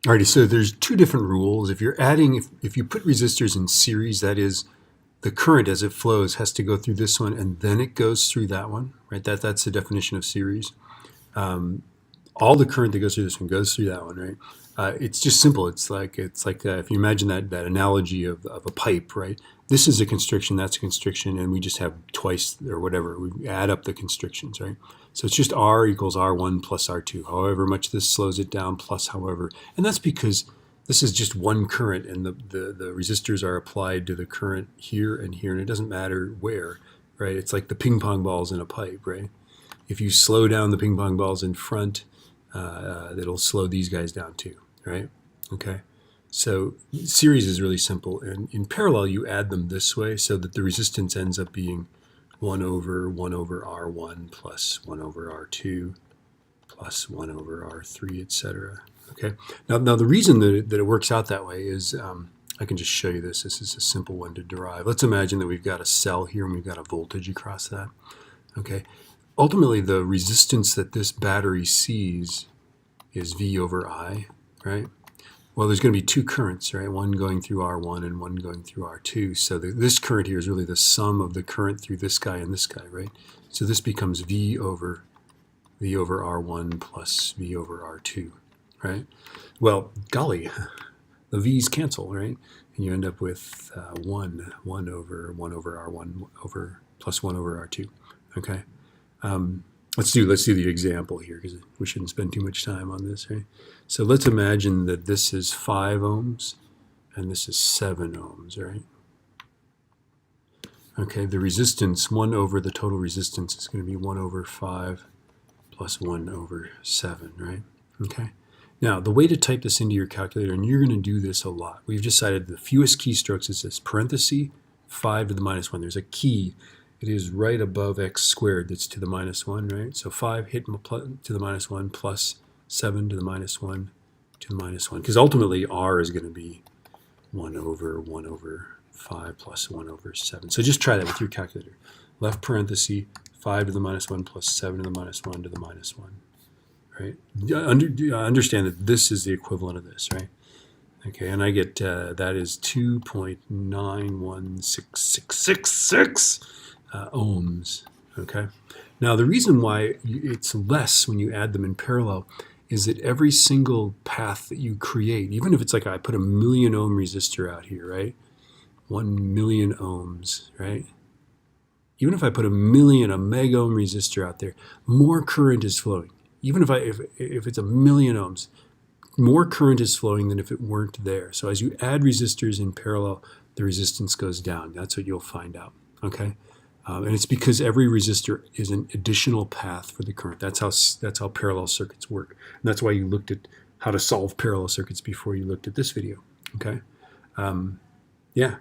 Alrighty, so there's two different rules. If you're adding, if you put resistors in series, that is, the current as it flows has to go through this one and then it goes through that one, right? That's the definition of series. All the current that goes through this one goes through that one, right? It's just simple. It's like if you imagine that analogy of a pipe, right? This is a constriction, that's a constriction, and we just have twice or whatever. We add up the constrictions, right? So it's just R equals R1 plus R2, however much this slows it down plus however. And that's because this is just one current, and the resistors are applied to the current here and here, and it doesn't matter where, right? It's like the ping pong balls in a pipe, right? If you slow down the ping pong balls in front, it'll slow these guys down too, right? Okay. So series is really simple, and in parallel you add them this way so that the resistance ends up being 1 over R1 plus 1 over R2 plus 1 over R3, etc. Okay. Now the reason that it works out that way is, I can just show you this. This is a simple one to derive. Let's imagine that we've got a cell here and we've got a voltage across that. Okay. Ultimately, the resistance that this battery sees is V over I, right? Well, there's going to be two currents, right? One going through R1 and one going through R2. So this current here is really the sum of the current through this guy and this guy, right? So this becomes V over R1 plus V over R2, right? Well, golly, the V's cancel, right? And you end up with 1 over R1 over plus 1 over R2, okay? Let's do the example here because we shouldn't spend too much time on this, right? So let's imagine that this is 5 ohms and this is 7 ohms, right? Okay, the resistance, 1 over the total resistance is going to be 1 over 5 plus 1 over 7, right? Okay. Now, the way to type this into your calculator, and you're going to do this a lot, we've decided the fewest keystrokes is this parenthesis 5 to the minus 1. There's a key. It is right above x squared that's to the minus 1, right? So 5 hit to the minus 1 plus 7 to the minus 1 to the minus 1. Because ultimately R is going to be 1 over 5 plus 1 over 7. So just try that with your calculator. Left parenthesis, 5 to the minus 1 plus 7 to the minus 1 to the minus 1. Right? Understand that this is the equivalent of this, right? Okay, and I get that is 2.916666 ohms. Okay. Now the reason why it's less when you add them in parallel is that every single path that you create, even if it's like I put a 1,000,000 ohm resistor out here, right? 1,000,000 ohms, right? Even if I put a mega ohm resistor out there, more current is flowing. Even if it's 1,000,000 ohms, more current is flowing than if it weren't there. So as you add resistors in parallel, the resistance goes down. That's what you'll find out. Okay. And it's because every resistor is an additional path for the current. That's how parallel circuits work. And that's why you looked at how to solve parallel circuits before you looked at this video. Okay. Yeah.